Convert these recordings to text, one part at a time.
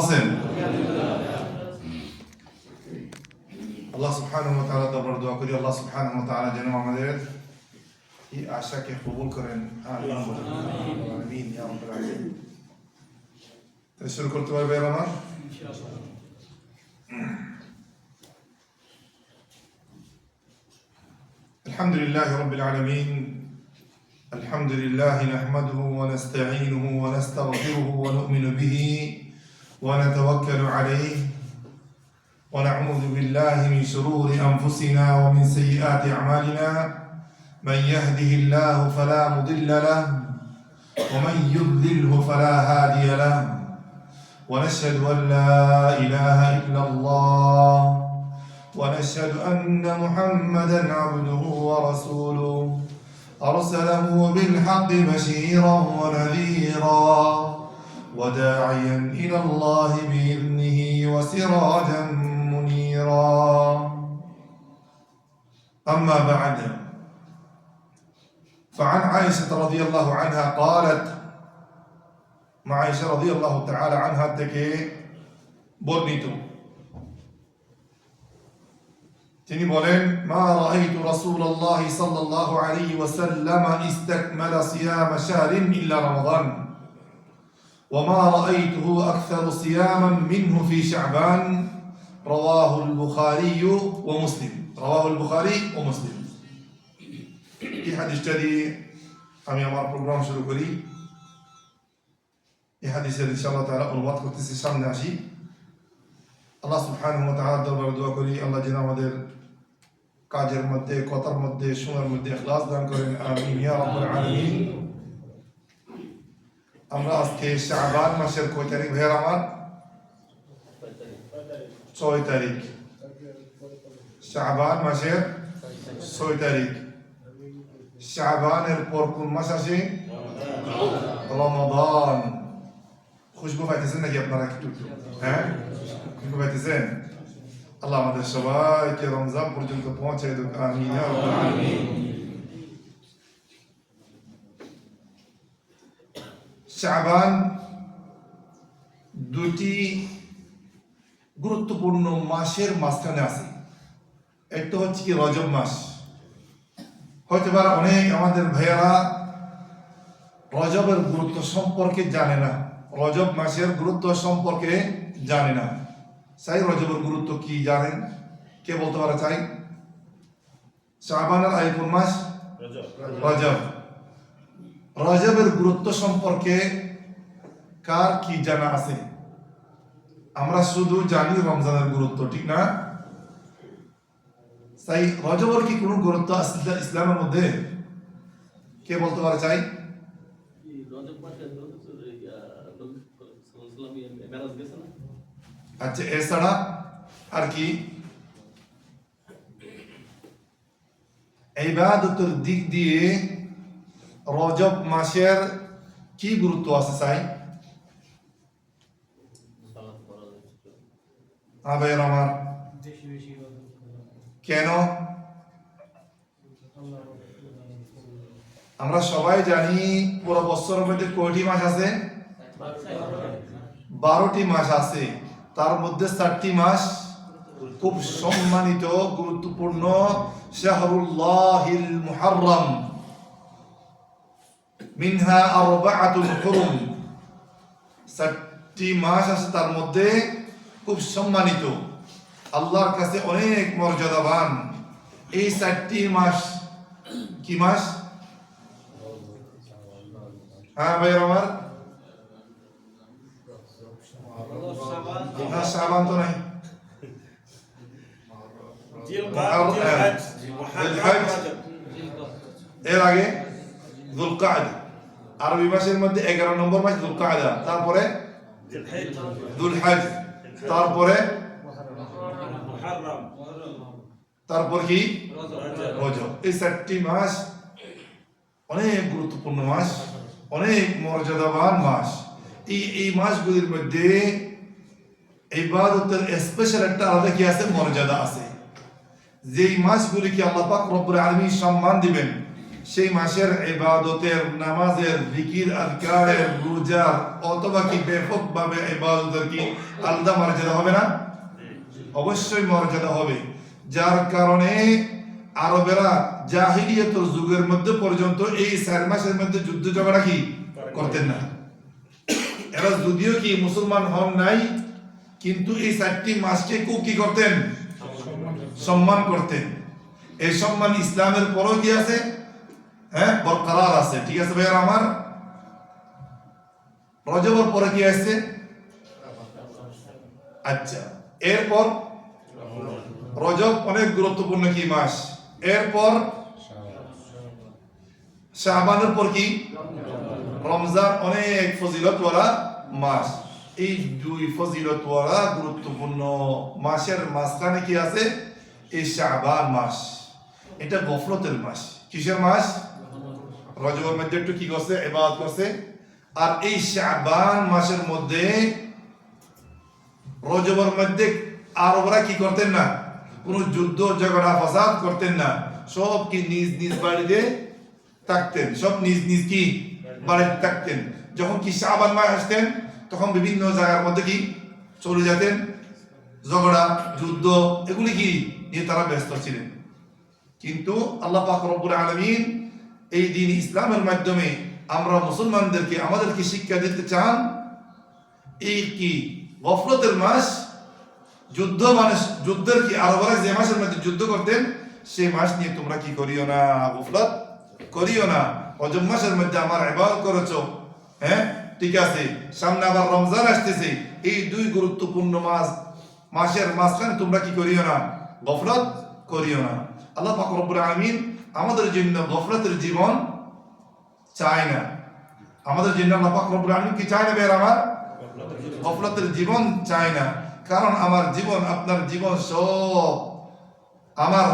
আছেন? আল্লাহ সুবহানাহু ওয়া তাআলা দরবারে দোয়া করি আল্লাহ সুবহানাহু ওয়া তাআলা যেন আমাদের এই আশাকে কবুল করেন। আমিন আমিন ইয়া রাব্বাল আলামিন। তাই শুরু করতে পারবে আমার ইনশাআল্লাহ। الحمد لله رب العالمين. الحمد لله نحمده ونستعينه ونستغفره ونؤمن به ونتوكل عليه ونعوذ بالله من شرور أنفسنا ومن سيئات أعمالنا. من يهده الله فلا مضل له ومن يضلله فلا هادي له. ونشهد أن لا إله إلا الله ونشهد أن محمدا عبده ورسوله أرسله بالحق بشيرا ونذيرا وداعيا إلى الله بإذنه وسراجا منيرا. أما بعد، فعن عائشة رضي الله عنها قالت، عائشة رضي الله تعالى عنها থেকে বর্ণিত, তিনি বলেন, মা রাআইতু রাসূলুল্লাহ সাল্লাল্লাহু আলাইহি ওয়াসাল্লাম ইসতাকমালা সিয়াম শাহরিন ইল্লা রমাদান ওয়া মা রাআইতুহু আকসারু সিয়ামান মিনহু ফি শাবান। রাওয়াহুল বুখারী ওয়া মুসলিম। রাওয়াহুল বুখারী ওয়া মুসলিম। এই হাদিসটা দিয়ে আমি আমার প্রোগ্রাম শুরু করি। এই হাদিসের ইনশাআল্লাহ তাআলা অনুবাদ করতেছি, সামনে আসি। আল্লাহ সুবহানাহু ওয়া তাআলা দরবারে দোয়া করি আল্লাহ যেন আমাদের কাজের মধ্যে, কথার মধ্যে, শোনার মধ্যে ইখলাস দান করেন। আমিন ইয়া রাব্বাল আলামিন। আমরা আজকে শাবান মাসের কয় তারিখ ভাইয়া আমার? 6 তারিখ। শাবান মাসের 6 তারিখ। শাবানের পর কোন মাস আসে? রমাদান। খুশবু পাইতেছেন নাকি আপনারা একটু? হ্যাঁ, খুশবু পাইতেছেন? আল্লাহ আমাদের সবাইকে রমজান পর্যন্ত পৌঁছে দেন। আমিন ইয়া রাব্বাল আলামিন। শাবান দুটি গুরুত্বপূর্ণ মাসের মাঝখানে আছে। একটা হচ্ছে কি রজব মাস। হয়তো পারে অনেক আমাদের ভাইয়েরা রজবের গুরুত্ব সম্পর্কে জানে না, রজব মাসের গুরুত্ব সম্পর্কে জানে না। চাই রজবের গুরুত্ব কি জানেন? কে বলতে পারে? চাই শাবানের আগে কোন মাস? রজব। রজবের গুরুত্ব সম্পর্কে কার কি জানা আছে? আমরা শুধু জানি রমজানের গুরুত্ব, ঠিক না? তাই রজবের কি কোনো গুরুত্ব আছে ইসলামের মধ্যে? কে বলতে পারে? চাই আচ্ছা, এছাড়া আর কি ইবাদতের দিক দিয়ে রজব মাসের কি গুরুত্ব আছে? চাই ভাইয়ের আমার, কেন? আমরা সবাই জানি পুরো বছরের মধ্যে কয়টি মাস আছে? 12টি মাস আছে। তার মধ্যে 4টি মাস খুব সম্মানিত, গুরুত্বপূর্ণ। শাহরুল্লাহিল মুহাররম মিনহা আরবাআতুল হুরুম। 4টি মাস আছে, তার মধ্যে খুব সম্মানিত, আল্লাহর কাছে অনেক মর্যাদাবান। এই 4টি মাস কি মাস? হ্যাঁ ভাই আমার, শাবান তো নাই, এর আগে যুলকায়দা। আরবি মাসের মধ্যে 11 নম্বর মাস যুলকায়দা, তারপরে যুলহজ, তারপরে তারপর কি রজব। এই 4টি মাস অনেক গুরুত্বপূর্ণ মাস, অনেক মর্যাদাবান মাস। এই মাসগুলির মধ্যে ইবাদতের স্পেশাল একটা আলাদা কি আছে? মর্যাদা আছে। যেই মাসগুলিকে আল্লাহ পাক রব্বুল আলামিন সম্মান দিবেন, সেই মাসের ইবাদতের, নামাজের, জিকির, আযকারের, রোজার অথবা কি ব্যাপকভাবে ইবাদতের কি আলাদা মর্যাদা হবে না? অবশ্যই মর্যাদা হবে। যার কারণে আরবেরা জাহিলিয়াতের যুগের মধ্যে পর্যন্ত এই 4 মাসের মধ্যে যুদ্ধ ঝগড়া কি করতেন না। এরা যদিও কি মুসলমান হন নাই, কিন্তু এই 4টি মাসকে খুব কি করতেন? সম্মান করতেন। এই সম্মান ইসলামের পরও কি আছে? বরকরার আছে। ঠিক আছে ভাইয়া আমার? রজবের পরে কি আছে? আচ্ছা, এরপর রজব অনেক গুরুত্বপূর্ণ কি মাস। এরপর শাবানের পর কি? রমজান অনেক ফজিলতওয়ালা মাস। এই দুই ফজিলতওয়ালা গুরুত্বপূর্ণ মাসের মাঝখানে কি আছে? এই শাবান মাস। এটা গফলতের মাস। কিসের মাস? রজবের মধ্যে একটু কি করছে? ইবাদত করছে। আর এই শাবান মাসের মধ্যে, রজবের মধ্যে আরবরা কি করতেন না? কোনো যুদ্ধ ঝগড়া ফাসাদ করতেন না। সব কি নিজ নিজ বাড়িতে থাকতেন। সব নিজ নিজ কি বাড়িতে থাকতেন। যখন কি শাবান মাস আসতেন, তখন বিভিন্ন জায়গার মধ্যে কি চলে যেতেন। ঝগড়া, যুদ্ধ, এগুলি কি নিয়ে তারা ব্যস্ত ছিলেন। কিন্তু আল্লাহ পাক রব্বুল আলামিন এই দিন ইসলামের মাধ্যমে আমরা মুসলমানদেরকে, আমাদেরকে শিক্ষা দিতে চান, এই কি গফলতের মাস, যুদ্ধ মানুষ, যুদ্ধের কি আরবরা যে মাসের মধ্যে যুদ্ধ করতেন, সেই মাস নিয়ে তোমরা কি করিও না? গফলত করিও না। রজব মাসের মধ্যে আমার ইবাদত করেছো, ঠিক আছে, সামনে আবার রমজান আসতেছে, এই দুই গুরুত্বপূর্ণ মাসের মাঝখানে তোমরা কি করিও না? গফলত করিও না। আল্লাহ পাক রব্বুল আলামিন আমাদের জন্য গফলতের জীবন চায় না। আমাদের জন্য আল্লাহ পাক রব্বুল আলামিন কি চায় না বের? আমার গফলতের জীবন চায় না। কারণ আমার জীবন, আপনার জীবন সব, আমার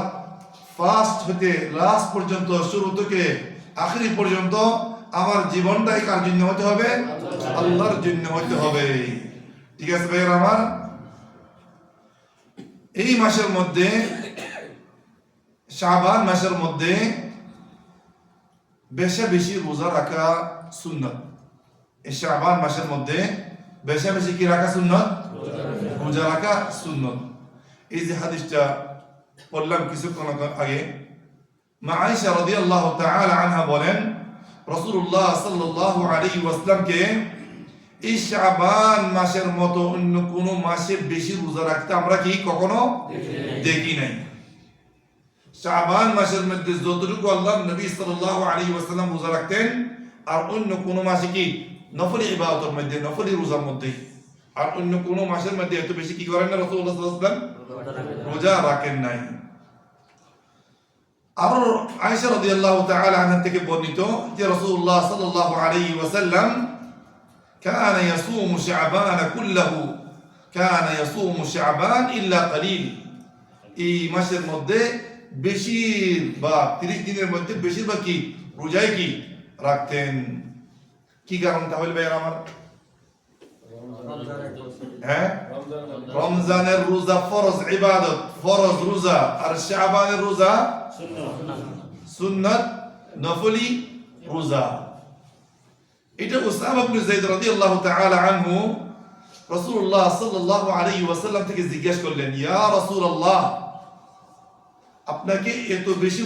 ফার্স্ট হতে লাস্ট পর্যন্ত, শুরু থেকে আখিরি পর্যন্ত আমার জীবনটাই কার জন্য হতে হবে? আল্লাহর জন্য হতে হবে। ঠিক আছে ভাইয়ের আমার? এই মাসের মধ্যে, শাবান মাসের মধ্যে বেশি বেশি রোজা রাখা সুন্নাত। এই শাবান মাসের মধ্যে বেশি বেশি কি রাখা সুন্নাত? রোজা রাখা সুন্নাত। এই যে হাদিসটা পড়লাম কিছুক্ষণ আগে, মা আয়েশা রাদিয়াল্লাহু তাআলা আনহা বলেন, রাসূলুল্লাহ সাল্লাল্লাহু আলাইহি ওয়াসাল্লামকে এই শাবান মাসের মতো অন্য কোন মাসে বেশি রোজা রাখতে আমরা কি কখনো দেখি নাই। শাবান মাসের মধ্যে যতটুকু আল্লাহর নবী সাল্লাল্লাহু আলাইহি ওয়াসাল্লাম রোজা রাখতেন, আর অন্য কোন মাসে কি নফলি ইবাদতের মধ্যে, নফলি রোজার মধ্যে, আর অন্য কোন মাসের মধ্যে এত বেশি কি করেন না রাসূলুল্লাহ সাল্লাল্লাহু আলাইহি ওয়াসাল্লাম রোজা রাখেন নাই। আর আয়েশা রাদিয়াল্লাহু তাআলা আনহা থেকে বর্ণিত যে রাসূলুল্লাহ সাল্লাল্লাহু আলাইহি ওয়াসাল্লাম كان يصوم شعبان كله كان يصوم شعبان إلا قليل। এই মাসের মধ্যে বেশিরভাগ 30 দিনের মধ্যে বেশিরভাগ কি রোজাই কি রাখতেন। কি কারণ তাহলে ভাই আমার? রমজানের রোজা ফরজ ইবাদত, ফরজ রোজা, আর শাবানের রোজা সুন্নাত, নফলি রোজা। এটা উসামা ইবনে যায়েদ রাদিয়াল্লাহু তাআলা আনহু রাসূলুল্লাহ সাল্লাল্লাহু আলাইহি ওয়াসাল্লাম থেকে জিজ্ঞেস করলেন, ইয়া রাসূলুল্লাহ, আপনাকে এত বেশি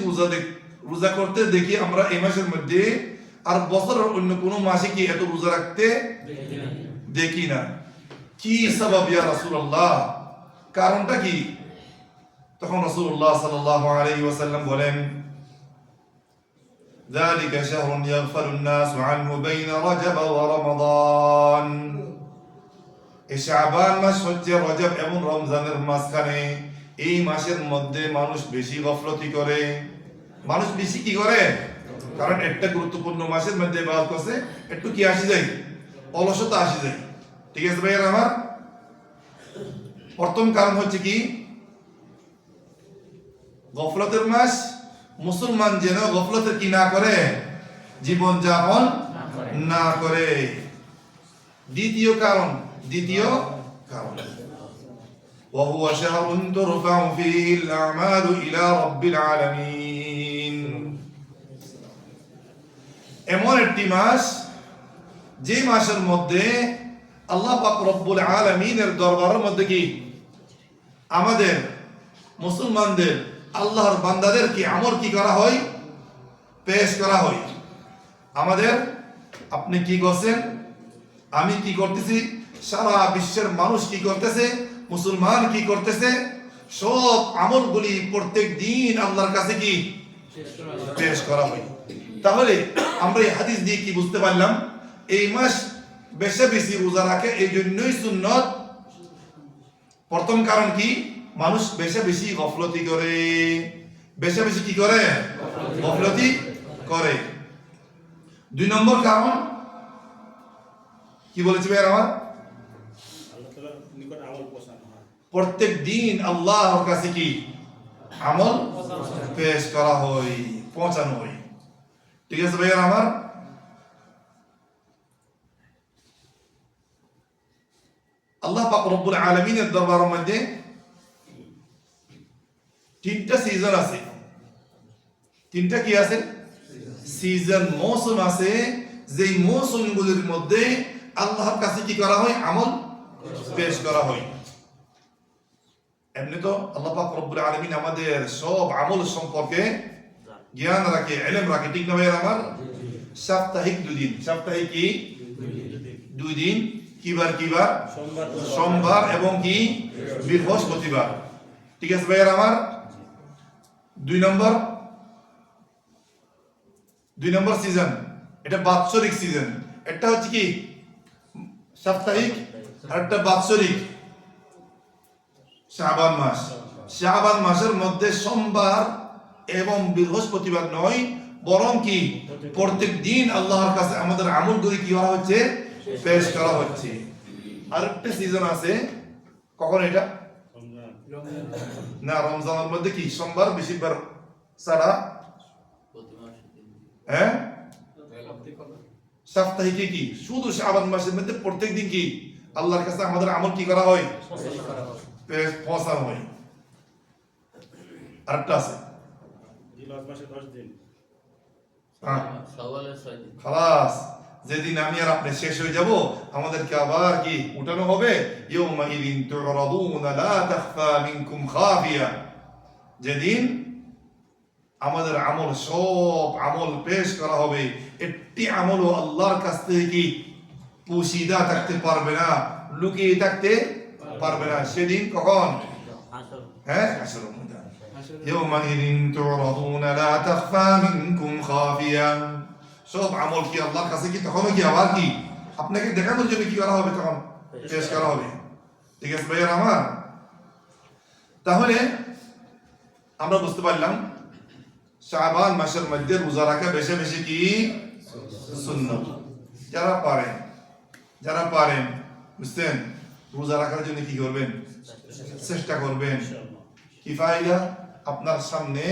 রোজা করতে দেখি আমরা এই মাসের মধ্যে, আর বছরের অন্য কোন মাসে কি এত রোজা রাখতে দেখি না। কি সবব ইয়া রাসূলুল্লাহ? কারণটা কি? তখন রাসূলুল্লাহ সাল্লাল্লাহু আলাইহি ওয়াসাল্লাম বলেন, ذلك شهر يغفل الناس عنه بين رجب ورمضان। এই শাবান মাস হচ্ছে রজব এবং রমজানের মাঝখানে। এই মাসের মধ্যে মানুষ বেশি গফলতি করে। মানুষ বেশি কি করে? কারণ একটা গুরুত্বপূর্ণ মাসের মধ্যে ইবাদত করছে, একটু কি আসি যায়? অলসতা আসি যায়। ঠিক আছে ভাইয়ের আমার? প্রথম কারণ হচ্ছে কি? গফলতের মাস। মুসলমান যেন গফলতের কি না করে, জীবন যাপন না করে। দ্বিতীয় কারণ, وهو شهر ترفع فيه الأعمال إلى رب العالمين। এমন একটি মাস যে মাসের মধ্যে আল্লাহ পাক রব্বুল আলামিনের দরবারের মধ্যে কি আমাদের মুসলমানদের আল্লাহর বান্দাদের কি আমল কি করা হয়, পেশ করা হয়। আমাদের আপনি কি করছেন, আমি কি করতেছি, সারা বিশ্বের মানুষ কি করতেছে, মুসলমান কি করতেছে, সব আমলগুলি প্রত্যেক দিন আল্লাহর কাছে কি পেশ করা হয়। তাহলে আমরা এই হাদিস দিয়ে কি বুঝতে পারলাম, এই মাস বেশি বেশি রোজা রাখে এই জন্যই সুন্নত। প্রথম কারণ কি, মানুষ বেশি বেশি গফলতি করে, বেশি বেশি কি করে, গফলতি করে। 2 নম্বর কারণ কি বলেছে ভাই আমার, প্রত্যেক দিন আল্লাহর কাছে কি আমল পেশ করা হয়, পৌঁছানো হয়। ঠিক আছে ভাইয়া আমার, আল্লাহ পাক রব্বুল আলামিনের দরবারের মধ্যে 3টা সিজন আছে। 3টা কি আছে, সিজন, মৌসুম আছে। যেই মৌসুমগুলির মধ্যে আল্লাহর কাছে কি করা হয়, আমল পেশ করা হয়। এমনি তো আল্লাহ পাক রব্বুল আলামিন আমাদের সব আমল সম্পর্কে জ্ঞান রাখে, ইলম রাখে, ঠিক না ভাই আমার? সাপ্তাহিক 2 দিন, সাপ্তাহিক কি 2 দিন, কিবার কিবার, সোমবার এবং কি বৃহস্পতিবার। ঠিক আছে ভাই আমার? 2 নম্বর সিজন, এটা বাৎসরিক সিজন। একটা হচ্ছে কি সাপ্তাহিক আর একটা বাৎসরিক। শাবান মাস, শাবান মাসের মধ্যে সোমবার এবং বৃহস্পতিবার নয়, বরং কি প্রত্যেক দিন আল্লাহর কাছে আমাদের আমলগুলি কি করা হচ্ছে, পেশ করা হচ্ছে। আরেকটা সিজন আছে, কখন এটা না, রমজানের মধ্যে কি সোমবার বেশিরভাগ ছাড়া, হ্যাঁ সাপ্তাহিক কি শুধু শাবান মাসের মধ্যে প্রত্যেক দিন কি আল্লাহর কাছে আমাদের আমল কি করা হয়, পৌঁছানো হয়। আরেকটা আছে খালাস, যেদিন আমি আর আপনি শেষ হয়ে যাব, আমাদেরকে আবার কি উঠানো হবে। ইয়াউমাইযিন তুরাদুনা লা তাখফা মিনকুম খাফিয়া, যেদিন আমাদের আমল, সব আমল পেশ করা হবে, একটি আমলও আল্লাহর কাছ থেকে কি পুশিদা থাকতে পারবে না, লুকিয়ে থাকতে পারবে না। সেদিন কখন, হ্যাঁ আসরের মধ্যে, ইয়াউমাইযিন তুরাদুনা লা তাখফা মিনকুম খাফিয়া, সব আমল কি আল্লাহর কাছে কি তখন কি আবার কি আপনাকে দেখানোর জন্য কি করা হবে, তখন পেশ করা হবে। ঠিক আছে ভাইয়া আমার? তাহলে আমরা বুঝতে পারলাম শাবান মাসের মধ্যে রোজা রাখা বেশি বেশি কি সুন্নাত। যারা পারেন বুঝছেন, রোজা রাখার জন্য কি করবেন, চেষ্টা করবেন। কি ফায়দা, আপনার সামনে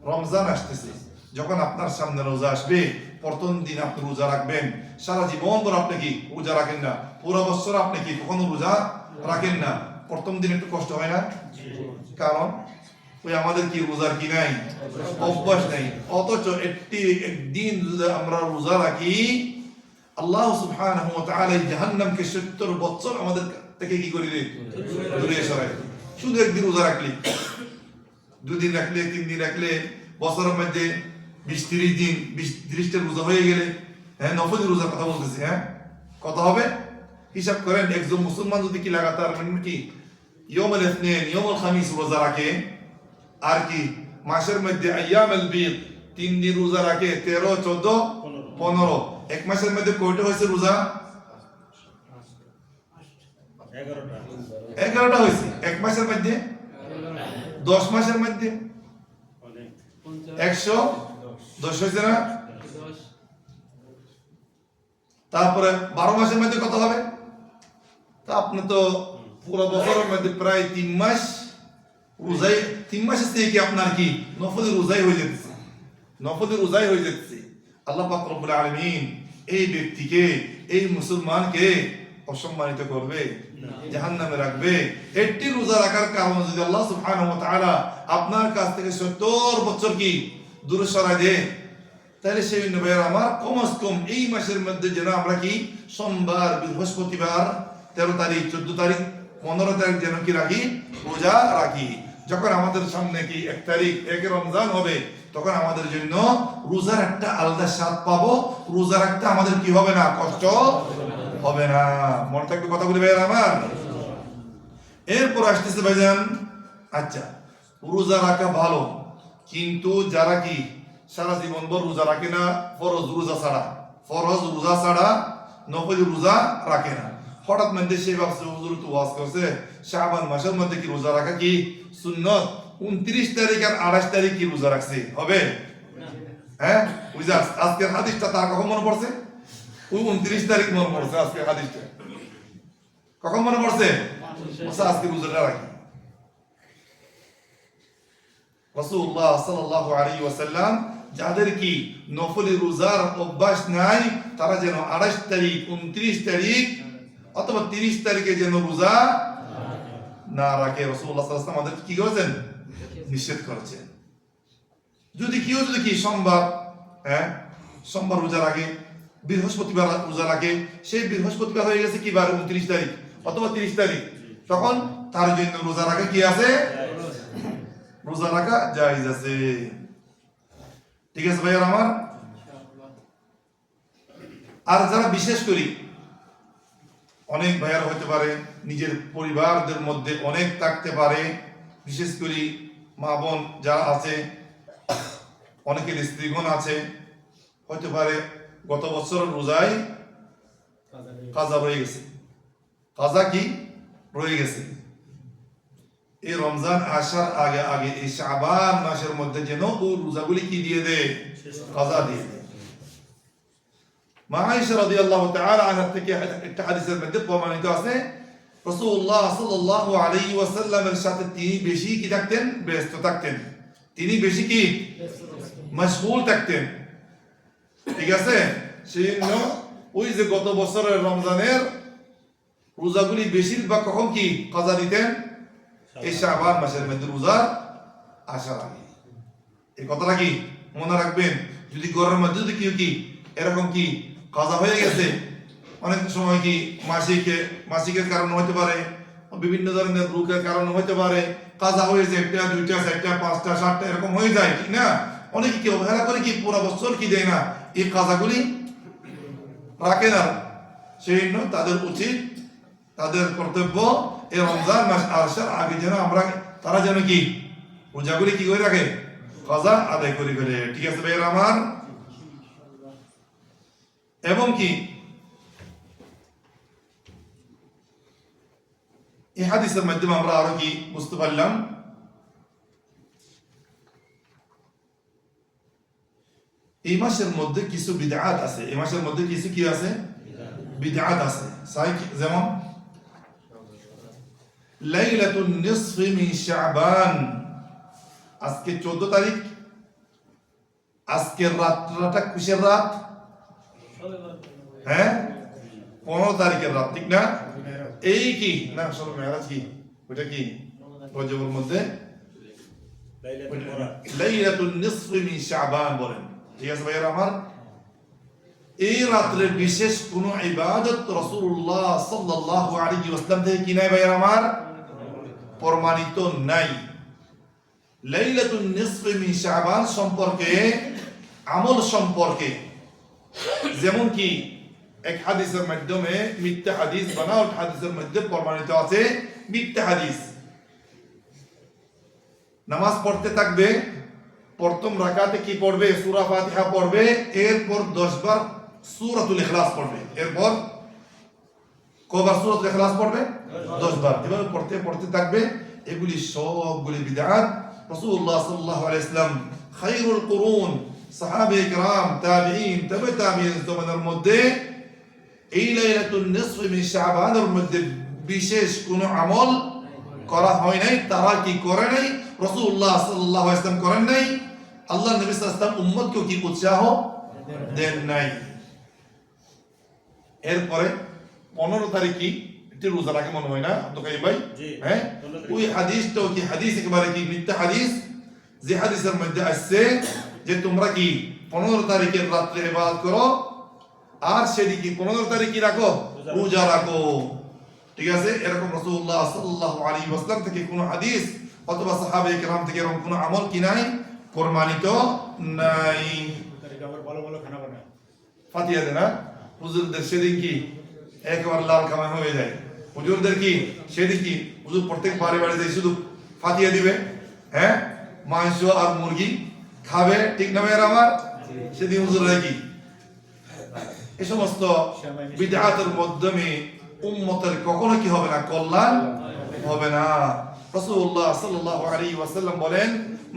রমজান আসতেছে, যখন আপনার সামনে রোজা আসবে, প্রথম দিন আপনি রোজা রাখবেন, সারা জীবন ভর আপনি কি রোজা রাখেন না, পুরো বছর আপনি কি কখনো রোজা রাখেন না, প্রথম দিন একটু কষ্ট হয় না? কারণ ওই আমাদের কি রোজার কি নাই, অভ্যাস নাই। অথচ একদিন যদি আমরা রোজা রাখি, আল্লাহ সুবহানাহু ওয়া তাআলা জাহান্নামকে 70 বছর আমাদের থেকে কি করে দেয়, দূরে সরায়। শুধু একদিন রোজা রাখলে, 2 দিন রাখলে, 3 দিন রাখলে, বছরের মধ্যে 20-30 দিন, 20-30টা রোজা হয়ে গেলে, হ্যাঁ নফল রোজার কথা বলতেছি, হ্যাঁ কত হবে হিসাব করেন। একজন মুসলমান যদি কি লাগাতার মানে কি ইয়মুল ইসনিন, ইয়মুল খামিস রোজা রাখে, আর কি মাসের মধ্যে আইয়ামুল বীদ 3 দিন রোজা রাখে, 13, 14, 15, এক মাসের মধ্যে কয়টা হয়েছে রোজা? 11টা হয়েছে এক মাসের মধ্যে। 10 মাসের মধ্যে 110 হয়েছে না? তারপরে 12 মাসের মধ্যে কত হবে? তা আপনি তো পুরো বছরের মধ্যে প্রায় 3 মাস রোজাই, 3 মাসের থেকে কি আপনার কি নফলি রোজাই হয়ে যাচ্ছে, নফলি রোজাই হয়ে যাচ্ছে। আল্লাহ পাক রব্বুল আলামিন এই ব্যক্তিকে, এই মুসলমানকে অসম্মানিত করবে, জাহান্নামে রাখবে। একটি রোজা রাখার কারণে যদি আল্লাহ সুবহানাহু ওয়া তাআলা আপনার কাছ থেকে 70 বছর কি দূরে সরায় দেয়, তাহলে সেই ভাইয়ের আমার কমস কম এই মাসের মধ্যে যেন আমরা কি সোমবার, বৃহস্পতিবার, 13 তারিখ, 14 তারিখ, 15 তারিখ যেন কি রাখি, রোজা রাখি। যখন আমাদের সামনে কি 1 তারিখ 1 রমজান হবে, তখন আমাদের জন্য রোজার একটা আলাদা স্বাদ পাবো। রোজা রাখতে আমাদের কি হবে না, কষ্ট হবে না। মনে থাকবে কথাগুলি ভাইয়ের আমার। এরপর আসতেছে ভাইজান, আচ্ছা রোজা রাখা ভালো, কিন্তু যারা কি সারা জীবন ভর রোজা রাখে না, ফরজ রোজা ছাড়া নফল রোজা রাখে না, হঠাৎ মধ্যে সে ভাবছে হুজুর তো ওয়াজ করছে শাবান মাসের মধ্যে কি রোজা রাখা কি সুন্নত, 29 তারিখ আর 28 তারিখ কি রোজা রাখছে, হবে? হ্যাঁ, ওই যে আজকের হাদিসটা তার কখন মনে পড়ছে? ওই 29 তারিখ মনে পড়ছে আজকের হাদিসটা। কখন মনে পড়ছে? আজকে রোজাটা রাখি। রাসূলুল্লাহ সাল্লাল্লাহু আলাইহি ওয়াসাল্লাম যাদের কি নফলি রোজার অভ্যাস নাই, তারা যেন 28 তারিখ, 29 তারিখ অথবা 30 তারিখে যেন রোজা না রাখে। রাসূলুল্লাহ সাল্লাল্লাহু আলাইহি ওয়াসাল্লাম আমাদের কি করেছেন? নিষেধ করেছেন। যদি কি সোমবার, সোমবার রোজা রাখে, বৃহস্পতিবার রোজা রাখে, সেই বৃহস্পতিবার হয়ে গেছে কি বার, 29 তারিখ অথবা 30 তারিখ, তখন তার জন্য রোজা রাখা কি আছে? রোজা রাখা জায়েজ আছে। ঠিক আছে ভাইয়ার আমার। আর যারা বিশেষ করি অনেক ভাইয়ার হতে পারে নিজের পরিবারদের মধ্যে অনেক থাকতে পারে, বিশেষ করে মা বোন যারা আছে, অনেকের স্ত্রীগণ আছে, হতে পারে গত বছর রোজায় কাজা রয়ে গেছে, কাজা কি রয়ে গেছে, এই রমজান আসার আগে আগে এই শাবান মাসের মধ্যে যেন ও রোজাগুলি কি দিয়ে দেয়, কাজা দিয়ে দেয়। মা আয়েশা রাদিয়াল্লাহু তাআলা আনহা থেকে একটা হাদিসের মধ্যে প্রমাণিত আছে, রাসূলুল্লাহ সাল্লাল্লাহু আলাইহি ওয়াসাল্লামের সাথে তিনি বেশি কি থাকতেন, ব্যস্ত থাকতেন, তিনি বেশি কি মাশগুল থাকতেন। ঠিক আছে, সেই জন্য ওই যে গত বছরের রমজানের রোজাগুলি বেশিরভাগ কখন কি কাজা দিতেন, এই শাবান মাসের মধ্যে রোজা আসার আগে। এই কথাটা কি মনে রাখবেন। যদি গরমের মধ্যে যদি কেউ কি এরকম কি কাজা হয়ে গেছে, অনেক সময় কি মাসিকের কারণে হতে পারে, বিভিন্ন ধরনের রোগের কারণে হতে পারে, কাজা হয়েছে 1টা 2টা 4টা 5টা 7টা এরকম হয়ে যায়, ঠিক না? অনেকে কি অবহেলা করে কি পুরো বছর কি দেয় না, এই কাজাগুলি রাখে না। সেই জন্য তাদের উচিত, তাদের কর্তব্য এই রমজান মাস আসার আগে যেন তারা যেন কি রোজাগুলি কি করে রাখে, কাজা আদায় করে ফেলে। ঠিক আছে ভাইয়ের আমার। এবং কি এই হাদিসের মাধ্যমে আমরা আরো কি বুঝতে পারলাম, এই মাসের মধ্যে কিছু বিদআত আছে, এই মাসের মধ্যে কিছু কি আছে, বিদআত আছে। যেমন লাইলাতুন নিসফি মিন শাবান, আজকে 14 তারিখ, আজকের রাতটা কিসের রাত, 15 তারিখের রাত, ঠিক না? এই কি না সব মেরাজ কি ওটা কি রজবের মধ্যে লাইলাতুন নিসফি মিন শাবান বলেন। ঠিক আছে ভাইরা আমার। এই রাত্রে বিশেষ কোন ইবাদত রাসূলুল্লাহ সাল্লাল্লাহু আলাইহি ওয়াসাল্লাম থেকে কি নাই ভাইরা আমার, প্রমাণিত নাই। লাইলাতুন নিসফি মিন শাবান সম্পর্কে, আমল সম্পর্কে, যেমন কি এক হাদিসের মাধ্যমে মিথ্যা হাদিস, বানাওয়াট হাদিসের মধ্যে প্রমাণিত আছে মিথ্যা হাদিস। নামাজ পড়তে থাকবে, প্রথম রাকাতে কি পড়বে, সূরা ফাতিহা পড়বে, এরপর 10 বার সূরাতুল ইখলাস পড়বে, এরপর কবার সূরাতুল ইখলাস পড়বে, 10 বার। এভাবে পড়তে পড়তে থাকবে। এগুলি সবগুলি বিদআত। রাসূলুল্লাহ সাল্লাল্লাহু আলাইহি ওয়াসাল্লাম খায়রুল কুরুন, সাহাবায়ে কিরাম, তাবিঈন, তাবে তাবিঈন জমানার মধ্যে এই লাইলাতুন নিসফি মিন শাবানের মধ্যে বিশেষ কোন আমল করা হয় নাই, তারা কি করে নাই, রাসূলুল্লাহ সাল্লাল্লাহু আলাইহি ওয়াসাল্লাম করেন নাই, আল্লাহ নবী সাল্লাল্লাহু আলাইহি ওয়াসাল্লাম উম্মতকে কি উৎসাহ দেন নাই। এরপরে 15 তারিখ কি একটি রোজা রাখে মনে হয় না আব্দুল কাইম ভাই? ওই হাদিসটাও কি হাদিস একেবারে কি মিথ্যা হাদিস, যে হাদিসের মধ্যে আসছে যে তোমরা কি 15 তারিখের রাত্রে ইবাদত করো আর সেদিকে 15 তারিখ কি রাখো রোজা রাখো ঠিক আছে এরকম রাসূলুল্লাহ সাল্লাল্লাহু আলাইহি ওয়াসাল্লাম থেকে কোনো হাদিস অথবা সাহাবায়ে কেরাম থেকে এরকম কোনো আমল কি নাই প্রমাণিত নাই তারিখ আবার ভালো ভালো খানা বানায় ফাতিহা দেনা হুজুরদের সেদিন কি একবার লাল কামাই হয়ে যায় হুজুরদের কি সেদিন কি হুজুর প্রত্যেক বাড়ি বাড়ি যায় শুধু ফাতিহা দিবে হ্যাঁ মাংস আর মুরগি খাবে ঠিক না ভাইয়ের আমার সেদিন হুজুররা কি এই সমস্ত বিদআতের মাধ্যমে উম্মতের কখনো কি হবে না কল্যাণ হবে না রাসূলুল্লাহ সাল্লাল্লাহু আলাইহি ওয়াসাল্লাম বলেন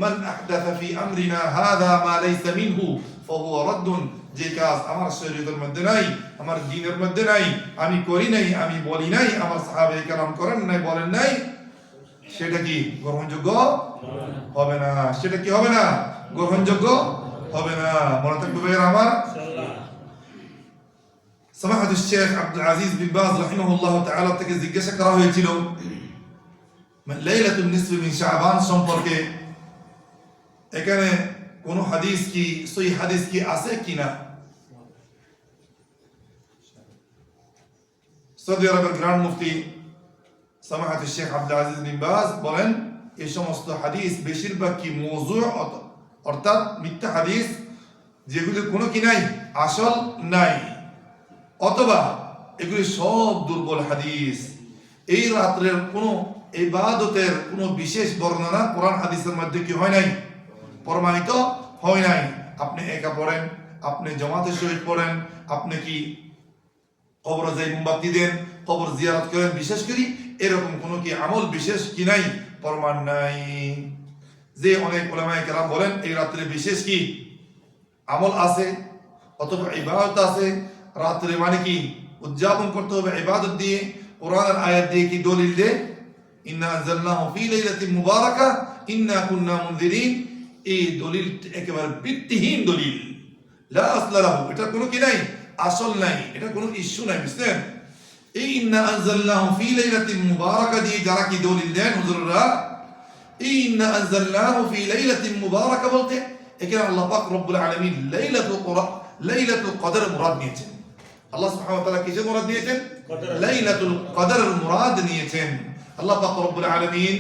মান আহদাথা ফি আমরিনা হাযা মা লাইসা মিনহু ফাহুয়া রাদ্দুন যে কাজ আমার শরীয়তের মধ্যে নাই আমার দ্বীনের মধ্যে নাই আমি করি নাই আমি বলি নাই আমার সাহাবায়ে কেরাম করেন নাই বলেন নাই সেটা কি গ্রহণযোগ্য হবে না সেটা কি হবে না গ্রহণযোগ্য হবে না মনে থাকবে ভাইয়ের আমার سماحة الشيخ عبد العزيز بن باز رحمه الله تعالى থেকে জিজ্ঞাসা করা হয়েছিল লাইলাতুন নিসফ মিন শাবান সম্পর্কে এখানে কোন হাদিস কি সহিহ হাদিস কি আছে কিনা সৌদি আরবের গ্র্যান্ড মুফতি سماحة الشيخ عبد العزيز بن باز বলেন এই সমস্ত হাদিস বেশিরভাগ কি মওযু অর্থাৎ মিথ্যা হাদিস যেগুলো কোনো কি নাই আসল নাই অথবা এগুলি সব দুর্বল হাদিস এই রাতের কোনো ইবাদতের কোনো বিশেষ বর্ণনা কোরআন হাদিসের মধ্যে কি হয় নাই প্রমাণিত হয় নাই আপনি একা পড়েন আপনি জামাতে শহীদ পড়েন আপনি কি কবরে যাই মোমবাতি দেন কবর জিয়ারত করেন বিশেষ করে এরকম কোনো কি আমল বিশেষ কি নাই প্রমাণ নাই যে অনেক উলামায়ে কেরাম বলেন এই রাতে বিশেষ কি আমল আছে অথবা ইবাদত আছে রাতে মানে কি উদযাপন করতে হবে ইবাদত দিয়ে কোরআনের আয়াত দিয়ে কি দলিল দে ইন্না আনজালনাহু ফি লাইলাতিন মুবারাকা ইন্না কুন্না মুনজিরিন এই দলিল একেবারে ভিত্তিহীন দলিল লা আসলা লাহু এটা কোনো কি নাই আসল নাই এটা কোনো ইস্যু নাই বুঝছেন এই ইন্না আনজালনাহু ফি লাইলাতিন মুবারাকা দিয়ে যারা কি দলিল দেন হুজুররা ইন্না আনজালনাহু ফি লাইলাতিন মুবারাকা বলতে এখানে আল্লাহ পাক রব্বুল আলামিন লাইলাতুল কদর মুরাদ নিয়েছেন আল্লাহ সুবহানাহু ওয়া তাআলা কিসের মুরাদ নিয়েছেন লাইলাতুল কদরের মুরাদ নিয়েছেন আল্লাহ পাক রব্বুল আলামিন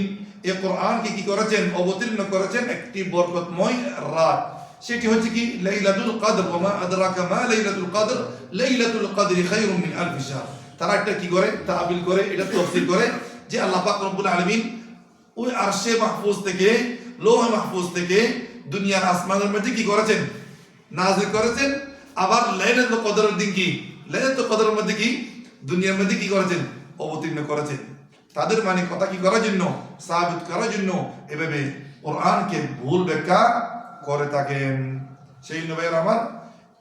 এই কোরআনকে কি করেছেন অবতীর্ণ করেছেন একটি বরকতময় রাত সেটি হচ্ছে কি লাইলাতুল কদর ওয়া মা আদরাকা মা লাইলাতুল কদর লাইলাতুল কদরি খায়রুম মিন আলফ শাহর তারা একটা কি করে তাবিল করে এটা তাফসীর করে যে আল্লাহ পাক রব্বুল আলামিন ওই আরশে মাহফুজ থেকে লৌহ মাহফুজ থেকে দুনিয়ার আসমানের মধ্যে কি করেছেন নাযিল করেছেন আবার লাইলাতুল কদরের দিন কি লাইলাতুল কদরের মধ্যে কি দুনিয়ার মধ্যে কি করেছেন অবতীর্ণ করেছেন তাদের মানে কথা কি করার জন্য সাবিত করার জন্য এভাবে কোরআনকে ভুল ব্যাখ্যা করে থাকেন সেই নবীর আমার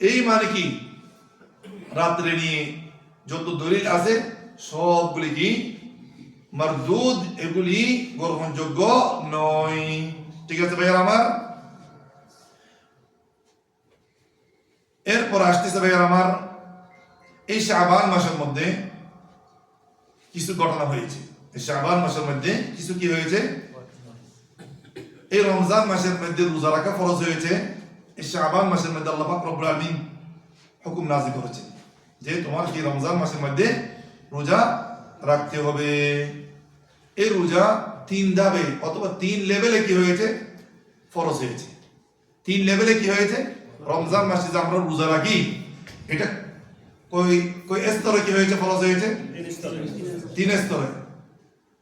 এই মানে কি রাত্রে নিয়ে যত দলিল আছে সবগুলি কি মারদুদ এগুলি গ্রহণযোগ্য নয় ঠিক আছে ভাইয়া আমার এরপর আসতেছে ভাইয়া আমার এই শাবান মাসের মধ্যে কিছু ঘটনা হয়েছে এই শাবান মাসের মধ্যে কিছু কি হয়েছে এই রমজান মাসের মধ্যে রোজা রাখা ফরজ হয়েছে এই শাবান মাসের মধ্যে আল্লাহ পাক রব্বুল আলামিন হুকুম নাযিল করেছেন যে তোমার কি রমজান মাসের মধ্যে রোজা রাখতে হবে এই রোজা 3 ধাপে অথবা 3 লেভেলে কি হয়েছে ফরজ হয়েছে 3 লেভেলে কি হয়েছে রমজান মাসে যে আমরা রোজা রাখি এটা কই স্তরে কি হয়েছে ফরজ হয়েছে 3 স্তরে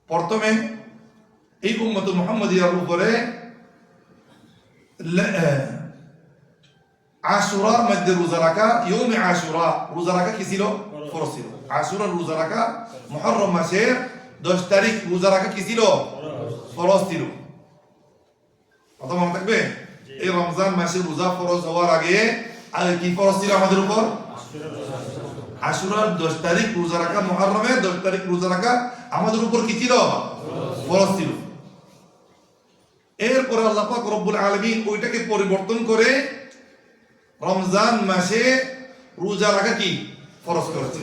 প্রথমে এই উম্মত মুহাম্মাদিয়ার উপরে আশুরার মধ্যে রোজা রাখা ইয়ৌমে আশুরা রোজা রাখা কি ছিল ফরজ ছিল আশুরার রোজা রাখা মুহররম মাসের 10 তারিখ রোজা রাখা কি ছিল ফরজ ছিল কথা মনে থাকবে এই রমজান মাসে রোজা ফরজ হওয়ার আগে কি ফরজ ছিল আমাদের উপর আশুরার 10 তারিখ রোজা রাখা মুহররমের 10 তারিখ রোজা রাখা আমাদের উপর কি ছিল ফরজ ছিল এরপর আল্লাহ পাক রব্বুল আলামিন ওইটাকে পরিবর্তন করে রমজান মাসে রোজা রাখা কি ফরজ করেছে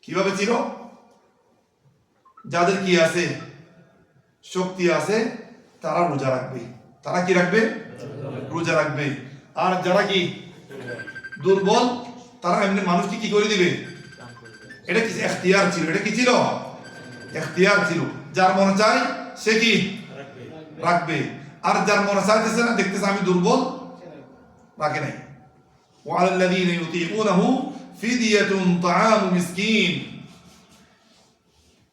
কিভাবে ছিল যাদের কি আছে শক্তি আছে তারা রোজা রাখবে তারা কি রাখবে রোজা রাখবে আর যারা কি দুর্বল তারা এমনি মানুষকে কি করে দিবে? এটা কি এখতিয়ার ছিল? এটা কি ছিল? এখতিয়ার ছিল। যার মনে চায় সে কি রাখবে, আর যার মনে চাইতেছে না, দেখতেছে আমি দুর্বল, রাখে নাই। وعلى الذين يطيقونه فدية طعام مسكين।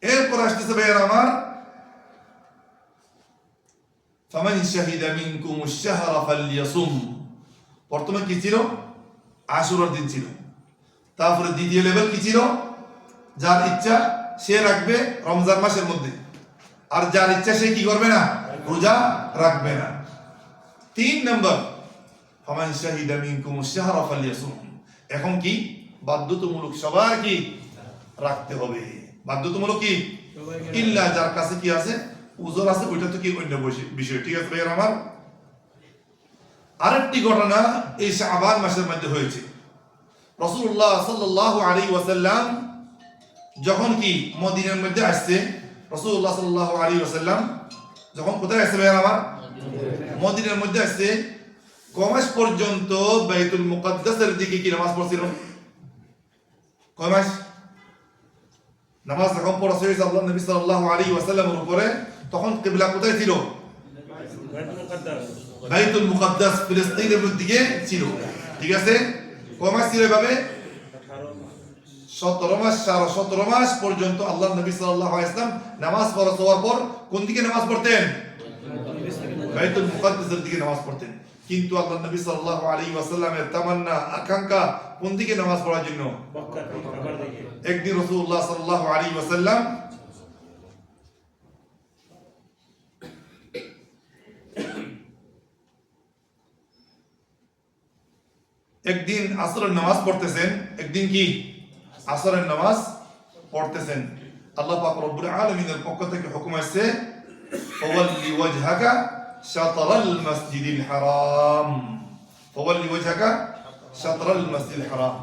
এরপর আসতেছে ভাইয়ের আমার, فمن شهد منكم الشهر فليصم। প্রথমে কি ছিল? আশুরার দিন ছিল। তারপরে দ্বিতীয় লেভেল কি ছিল? যার ইচ্ছা সে রাখবে রমজান মাসের মধ্যে, আর যার ইচ্ছা সে কি করবে না, রোজা রাখবে না। 3 নম্বর, ফামান শাহিদা মিনকুম আশ-শাহরা ফালইয়াসুম। এখন কি বাধ্যতামূলক সবার কি রাখতে হবে, বাধ্যতামূলক কি, ইল্লা যার কাছে কি আছে উযর আছে, ওইটা তো কি অন্য বিষয়। ঠিক আছে ভাইরা আমার। আরেকটি ঘটনা এই শাবান মাসের মধ্যে হয়েছে। রাসূলুল্লাহ সাল্লাল্লাহু আলাইহি ওয়াসাল্লাম যখন কি মদিনার মধ্যে আসছে, রাসূলুল্লাহ সাল্লাল্লাহু আলাইহি ওয়াসাল্লাম যখন কোথায় আসছে ভাইরা আমার? মদিনার মধ্যে আসছে। কয় মাস পর্যন্ত বাইতুল মুকাদ্দাসের দিকে কি নামাজ পড়ছিল? কয় মাস নামাজ যখন পড়া হয়েছে আল্লাহ নবী সাল্লাল্লাহু আলাইহি ওয়াসাল্লামের উপরে, তখন কিবলা কোথায় ছিল? বাইতুল মুকাদ্দাস ফিলিস্তিনের দিকে ছিল। ঠিক আছে, কয় মাস ছিল এভাবে? 17 মাস। 17 মাস পর্যন্ত আল্লাহ নবী সাল্লাল্লাহু আলাইহি ওয়াসাল্লাম নামাজ পড়া হওয়ার পর কোন দিকে নামাজ পড়তেন? বাইতুল মুকাদ্দাসের দিকে নামাজ পড়তেন। কিন্তু আল্লাহ নবী সাল্লাল্লাহু আলাইহি ওয়াসাল্লামের তামান্না, আকাঙ্ক্ষা কোন দিকে নামাজ পড়ার জন্য? একদিন রাসূলুল্লাহ সাল্লাল্লাহু আলাইহি ওয়াসাল্লাম একদিন আসরের নামাজ পড়তেছেন। একদিন কি আসরের নামাজ পড়তেছেন, আল্লাহ পাক রব্বুল আলামিনের পক্ষ থেকে হুকুম আসছে, ফাওয়াল্লি ওয়াজহাকা শাতরাল মাসজিদিল হারাম। ফাওয়াল্লি ওয়াজহাকা শাতরাল মাসজিদিল হারাম।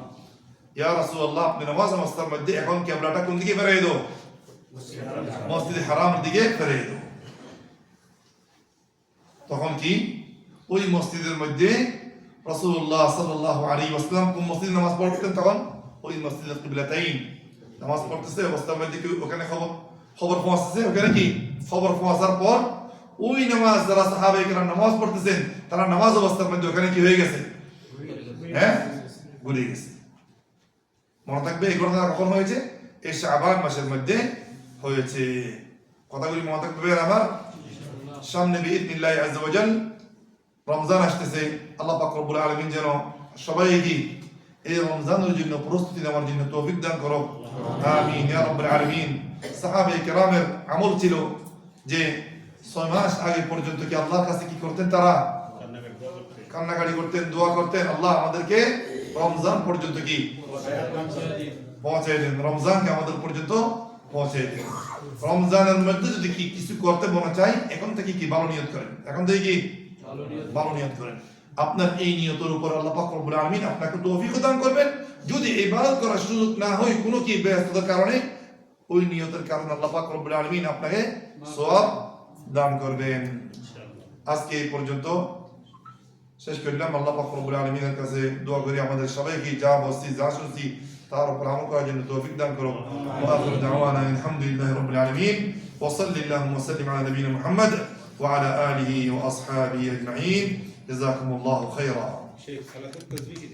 ইয়া রাসূলুল্লাহ, আপনি নামাজ মসজিদের মধ্যে এখন কিবলাটা কোন দিকে ফেরাই দাও? মসজিদে হারামের দিকে ফেরাই দাও। তখন কি ওই মসজিদের মধ্যে রাসূলুল্লাহ সাল্লাল্লাহু আলাইহি ওয়াসাল্লাম কোন মসজিদে নামাজ পড়তেন? তখন ওই মসজিদে কিবলাতাইন নামাজ পড়তেছে অবস্থার মধ্যে কি ওখানে খবর পৌঁছেছে। ওখানে কি খবর পৌঁছার পর ওই নামাজ যারা সাহাবায়ে কেরাম নামাজ পড়তেছেন, তারা নামাজ অবস্থার মধ্যে ওখানে কি হয়ে গেছে? হ্যাঁ, ভুলে গেছে। মনে থাকবে এই ঘটনা কখন হয়েছে? এই শাবান মাসের মধ্যে হয়েছে। কথাগুলি মনে থাকবে আমার। সামনে বিইذنিল্লাহি আযজা ওয়া জাল রমজান আসতেছে। আল্লাহ পাক রব্বুল আলামিন যেন সবাইকে এই রমজানের জন্য প্রস্তুতি নেওয়ার জন্য তৌফিক দান করো, আমিন ইয়া রাব্বুল আলামিন। সাহাবায়ে কেরামের আমল ছিল যে 6 মাস আগে পর্যন্ত কি আল্লাহর কাছে কি করতেন? তারা কান্নাকাটি করতেন, দোয়া করতেন, আল্লাহ আমাদেরকে রমজান পর্যন্ত কি পৌঁছে দেন, রমজানকে আমাদের পর্যন্ত পৌঁছে দেন। রমজানের মধ্যে যদি কি কিছু করতে মনে চাই, এখন থেকে কি ভালো নিয়ত করেন, এখন থেকে কি ভালো নিয়ত করেন। আপনার এই নিয়তের উপর আল্লাহ পাক রব্বুল আলামিন আপনাকে তৌফিক দান করবেন। যদি ইবাদত করার সুযোগ না হয় কোনো কি ব্যস্ততার কারণে, ওই নিয়তের কারণে আল্লাহ পাক রব্বুল আলামিন আপনাকে সওয়াব দান করবেন। আজকে এই পর্যন্ত শেষ করলাম। আল্লাহ পাক রব্বুল আলামিনের কাছে দোয়া করি আমাদের সবাইকে যা বলছি যা শুনছি তার উপর আমল করার জন্য তৌফিক দান করো। ওয়া আখিরু দাওয়ানা আলহামদুলিল্লাহি রাব্বিল আলামিন ওয়া সাল্লাল্লাহু ওয়া সাল্লিম আলা নবিয়িনা মুহাম্মদ ওয়া আলা আলিহি ওয়া আসহাবিহি আজমাইন। জাযাকুমুল্লাহু খাইরা।